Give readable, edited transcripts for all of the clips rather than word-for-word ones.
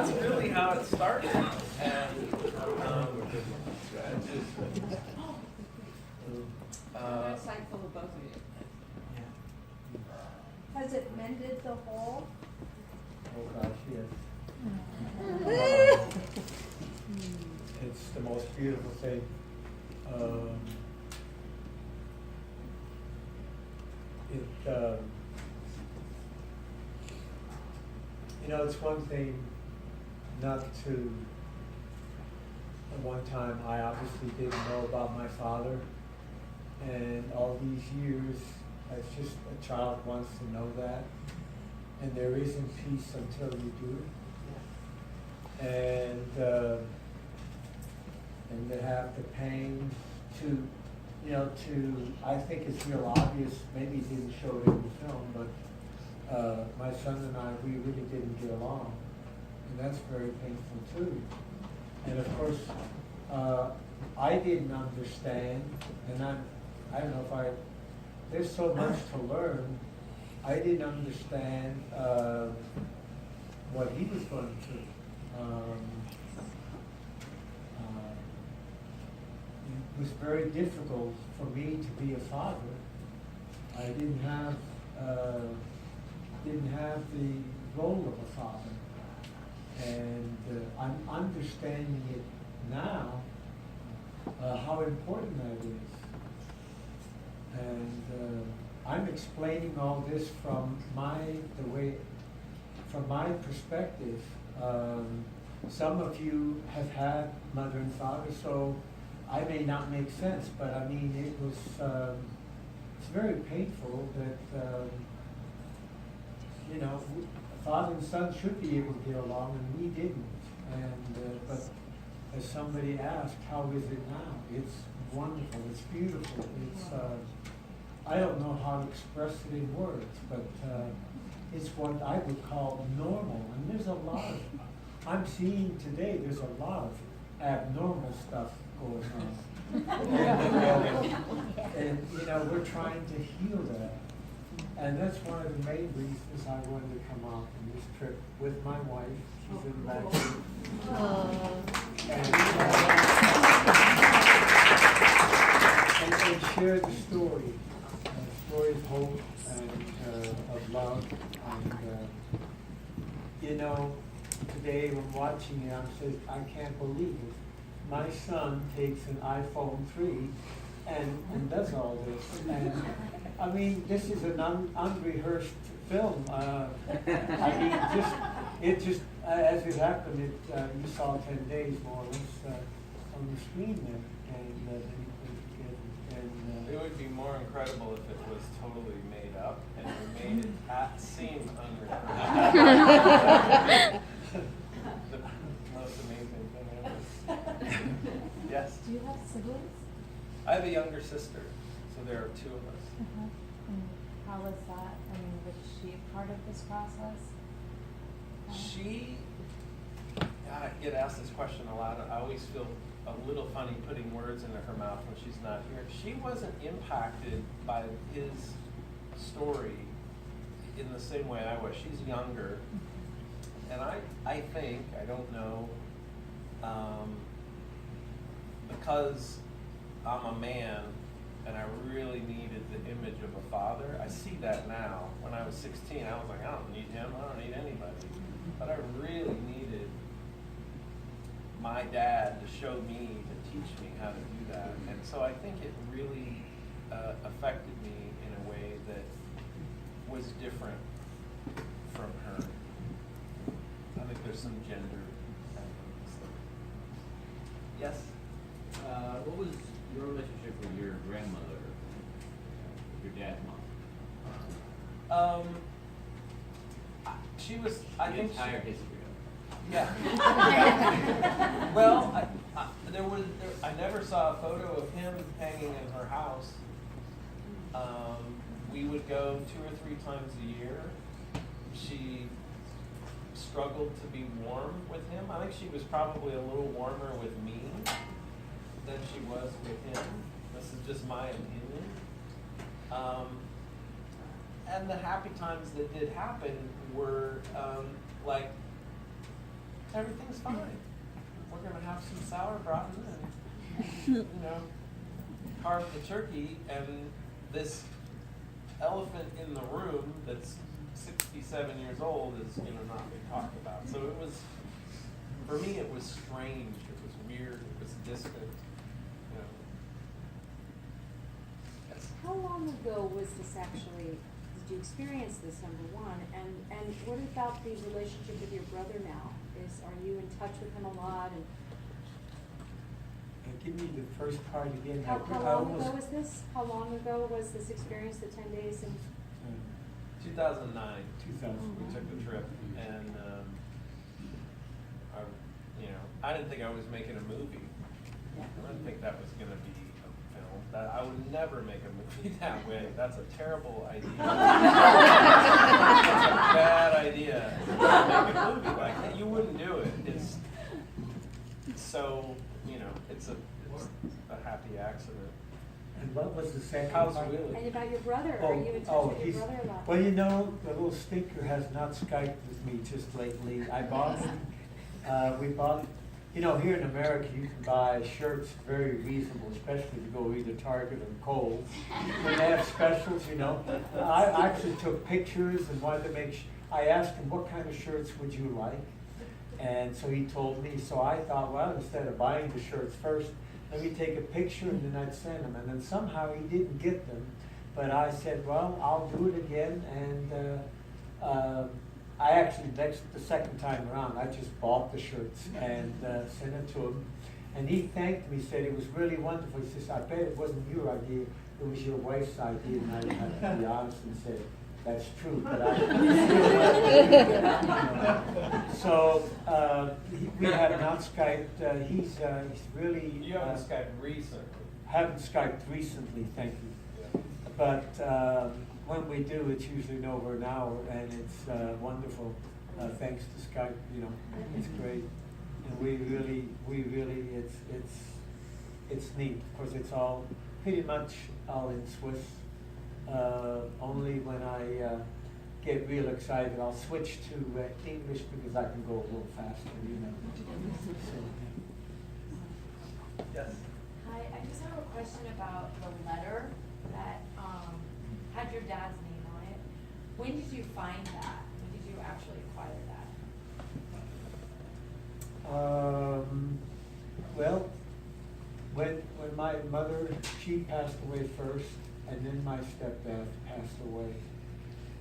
that's really how it started. And Insightful of both of you. Has it mended the hole? Oh gosh, yes. It's the most beautiful thing. It's one thing not to. At one time, I obviously didn't know about my father, and all these years, as just a child wants to know that, and there isn't peace until you do it. And to have the pain to, I think it's real obvious, maybe he didn't show it in the film, but my son and I, we really didn't get along. And that's very painful too. And of course, I didn't understand, and I don't know if there's so much to learn. I didn't understand what he was going through. It was very difficult for me to be a father. I didn't have the role of a father, and I'm understanding it now, how important that is. And I'm explaining all this from my perspective. Some of you have had mother and father, so I may not make sense, but I mean, it was, it's very painful that, father and son should be able to get along, and we didn't. And, but as somebody asked, how is it now? It's wonderful, it's beautiful, it's, I don't know how to express it in words, but it's what I would call normal. And there's a lot of, I'm seeing today, there's a lot of abnormal stuff going on. and we're trying to heal that. And that's one of the main reasons I wanted to come out on this trip with my wife. She's in the back. And share the story. Story of hope and of love. And, today when watching it, I'm saying, I can't believe it. My son takes an iPhone 3 and does all this. And I mean, this is an unrehearsed film. I mean, as it happened, you saw 10 days more or less on the screen there. And it would be more incredible if it was totally made up and we made it seem unrehearsed. The most amazing thing ever. Yes? Do you have siblings? I have a younger sister, so there are two of us. Uh-huh. And how was that? I mean, was she part of this process? I get asked this question a lot. I always feel a little funny putting words into her mouth when she's not here. She wasn't impacted by his story in the same way I was. She's younger. And I think, I don't know, because I'm a man and I really needed the image of a father. I see that now. When I was 16, I was like, I don't need him, I don't need anybody. But I really needed my dad to show me, to teach me how to do that. And so I think it really affected me in a way that was different from her. I think there's some gender stuff. Yes? What was your relationship with your grandmother, your dad's mom? She was, I the think entire she, history of it. yeah. Well, I never saw a photo of him hanging in her house. We would go 2 or 3 times a year. She struggled to be warm with him. I think she was probably a little warmer with me than she was with him. This is just my opinion. And the happy times that did happen were like everything's fine. We're gonna have some sauerbraten and, carve the turkey, and this elephant in the room that's 67 years old is, not being talked about. So it was, for me, it was strange, it was weird, it was distant, How long ago was this actually, did you experience this, number one? And what about the relationship with your brother now? Are you in touch with him a lot? And Give me the first part again. how long ago was this? How long ago was this experience, the 10 days? And 2009. 2000. We took the trip, and I didn't think I was making a movie. I didn't think that was going to be a film. That I would never make a movie that way. That's a terrible idea. That's a bad idea. Make a movie like that. You wouldn't do it. It's so, it's a happy accident. And what was the second How's part? Willie? and about your brother, are you in touch with your brother a lot? Well, the little stinker has not Skyped with me just lately. I bought him, we bought, here in America, you can buy shirts very reasonable, especially if you go either Target or Kohl's. When they have specials, I actually took pictures and wanted to I asked him, what kind of shirts would you like? And so he told me, so I thought, well, instead of buying the shirts first, let me take a picture and then I'd send them. And then somehow he didn't get them. But I said, well, I'll do it again. And I actually, the second time around, I just bought the shirts and sent it to him. And he thanked me, said it was really wonderful. He says, I bet it wasn't your idea, it was your wife's idea. And I had to be honest and say, that's true, but So we have not Skyped. He's really. You haven't Skyped recently. Haven't Skyped recently, thank you. Yeah. But when we do, it's usually over an hour, and it's wonderful. Thanks to Skype, it's great, and we really, it's neat. Of course, it's all pretty much all in Swiss. Only when I get real excited, I'll switch to English because I can go a little faster, So, Yes. Hi, I just have a question about the letter that had your dad's name on it. When did you find that? When did you actually acquire that? Well, when my mother, she passed away first, and then my stepdad passed away.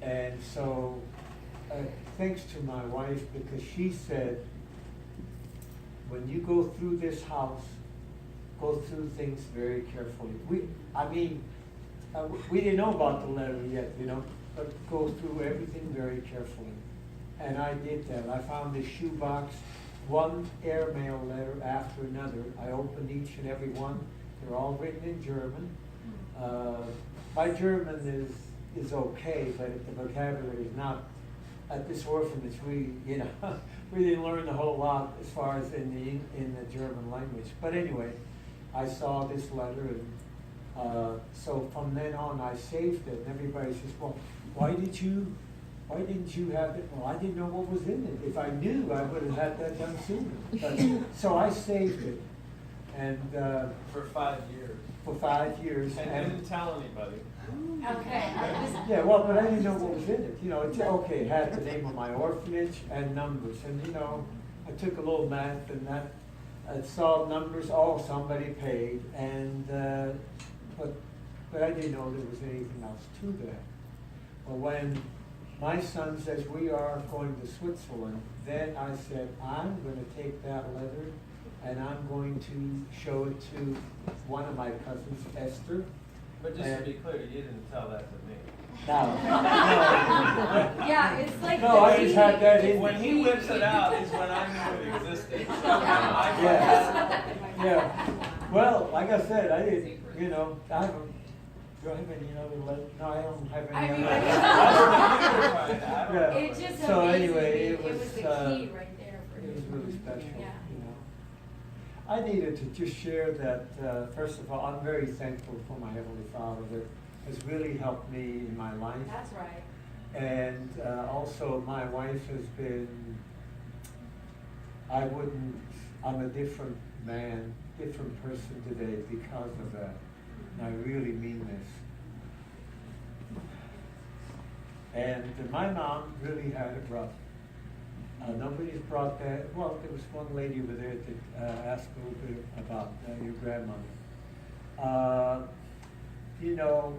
And so, thanks to my wife, because she said, when you go through this house, go through things very carefully. We didn't know about the letter yet, but go through everything very carefully. And I did that. I found this shoebox, one airmail letter after another. I opened each and every one. They're all written in German. My German is okay, but the vocabulary is not. At this orphanage, we didn't learn a whole lot as far as in the German language. But anyway, I saw this letter, and so from then on, I saved it. And everybody says, "Well, why didn't you have it?" Well, I didn't know what was in it. If I knew, I would have had that done sooner. But, so I saved it, and For 5 years. for 5 years. And didn't tell anybody. Okay. Yeah, well, but I didn't know what was in it. It's okay. It had the name of my orphanage and numbers, and I took a little math and that. I saw numbers. Oh, somebody paid, and but I didn't know there was anything else to that. Well, when my son says we are going to Switzerland, then I said I'm going to take that letter and I'm going to show it to one of my cousins, Esther. But just to be clear, you didn't tell that to me. No. Yeah, it's like. No, I just had that in. When he whips it out is when I knew it existed. So Yeah. Well, like I said, I didn't, I haven't, do I have any other letter? No, I don't have any other. It just So amazes anyway, me. it was, the key right there for it was really special, Yeah. I needed to just share that, first of all, I'm very thankful for my Heavenly Father that has really helped me in my life. That's right. And also my wife has been, I'm a different man, different person today because of that. And I really mean this. And my mom really had it rough. Nobody's brought that. Well, there was one lady over there that asked a little bit about your grandmother. You know,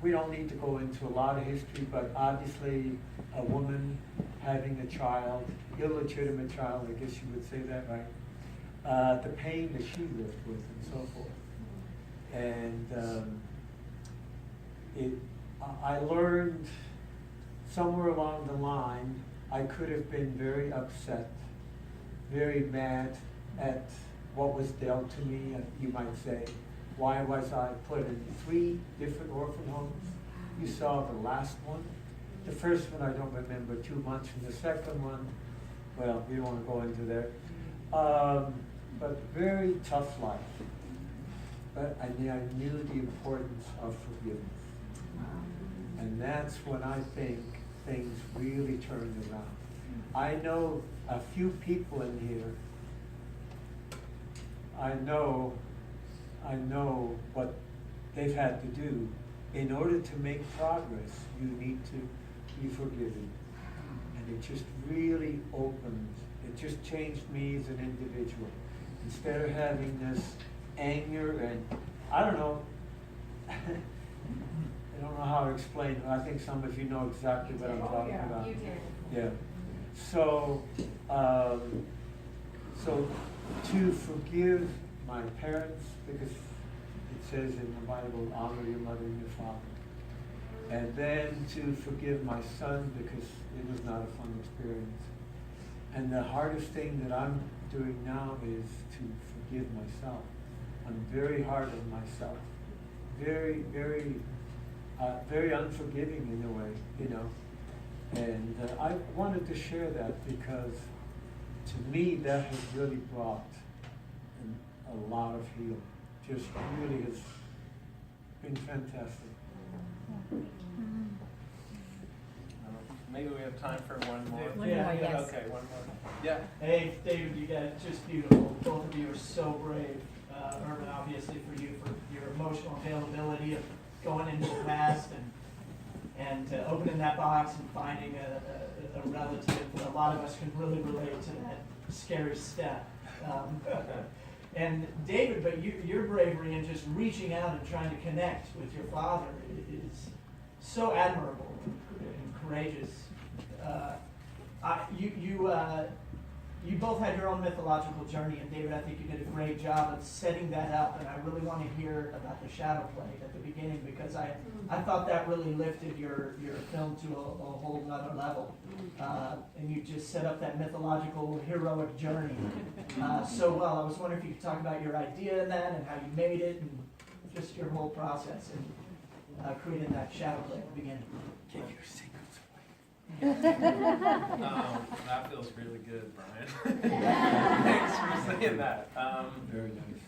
we don't need to go into a lot of history, but obviously a woman having a child, illegitimate child, I guess you would say that, right? The pain that she lived with and so forth. And I learned somewhere along the line, I could have been very upset, very mad at what was dealt to me, you might say. Why was I put in 3 different orphan homes? You saw the last one. The first one I don't remember too much, and the second one, well, we don't want to go into that. But very tough life. But I knew the importance of forgiveness. And that's when I think things really turned around. I know a few people in here, I know what they've had to do. In order to make progress, you need to be forgiven. And it just really opened, it just changed me as an individual. Instead of having this anger and, I don't know, I don't know how to explain it. I think some of you know exactly what I'm talking about. You did. Yeah. So to forgive my parents, because it says in the Bible, honor your mother and your father. And then to forgive my son, because it was not a fun experience. And the hardest thing that I'm doing now is to forgive myself. I'm very hard on myself. Very, very, very unforgiving in a way, you know. And I wanted to share that because to me that has really brought a lot of healing. Just really has been fantastic. Maybe we have time for one more. One more, yes. Okay, one more. Yeah. Hey, David, you guys are just beautiful. Both of you are so brave. Irvin, obviously, for you, for your emotional availability of going into the past and opening that box and finding a relative. A lot of us can really relate to that scary step. And David, but your bravery in just reaching out and trying to connect with your father is so admirable and courageous. You both had your own mythological journey, and David, I think you did a great job of setting that up, and I really want to hear about the shadow play at the beginning, because I thought that really lifted your film to a whole nother level. And you just set up that mythological heroic journey so well. I was wondering if you could talk about your idea in that and how you made it and just your whole process in creating that shadow play at the beginning. Give your secrets That feels really good, Brian. Thanks for saying that. Very nice.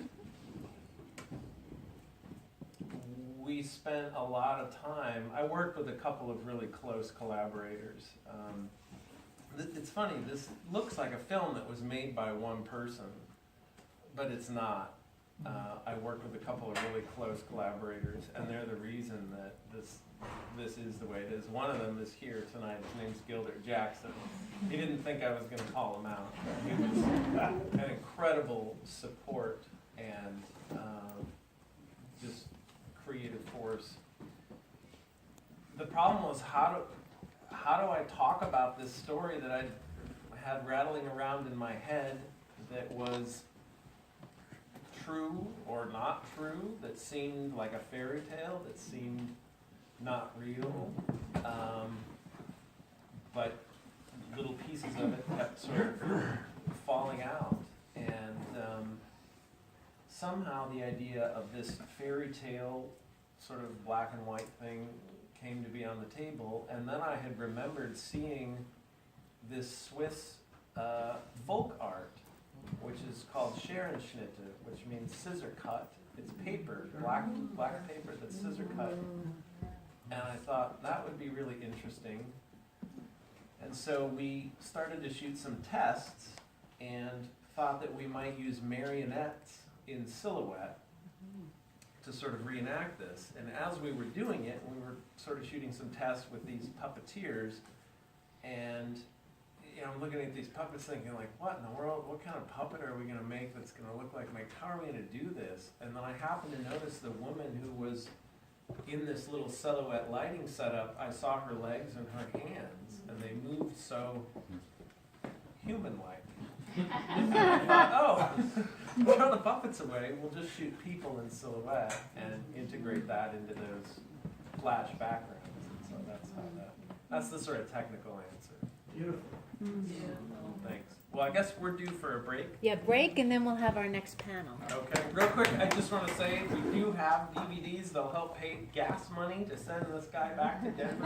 We spent a lot of time. I worked with a couple of really close collaborators. It's funny, this looks like a film that was made by one person, but it's not. I worked with a couple of really close collaborators, and they're the reason that this is the way it is. One of them is here tonight. His name's Gilder Jackson. He didn't think I was going to call him out. He was an incredible support and just creative force. The problem was how do I talk about this story that I had rattling around in my head that was true or not true, that seemed like a fairy tale, that seemed not real, but little pieces of it kept sort of falling out. And somehow the idea of this fairy tale sort of black and white thing came to be on the table, and then I had remembered seeing this Swiss folk art, which is called Scherenschnitte, which means scissor cut. It's paper, black paper that's scissor cut. And I thought that would be really interesting. And so we started to shoot some tests, and thought that we might use marionettes in silhouette to sort of reenact this. And as we were doing it, we were sort of shooting some tests with these puppeteers, and I'm looking at these puppets thinking like, what in the world, what kind of puppet are we gonna make that's gonna look like Mike? How are we gonna do this? And then I happened to notice the woman who was in this little silhouette lighting setup. I saw her legs and her hands, and they moved so human-like. And I thought, oh, we'll throw the puppets away, we'll just shoot people in silhouette and integrate that into those flash backgrounds. And so that's the sort of technical answer. Beautiful. Thanks. Well, I guess we're due for a break. Yeah, break, and then we'll have our next panel. Okay, real quick, I just want to say we do have DVDs that'll help pay gas money to send this guy back to Denver.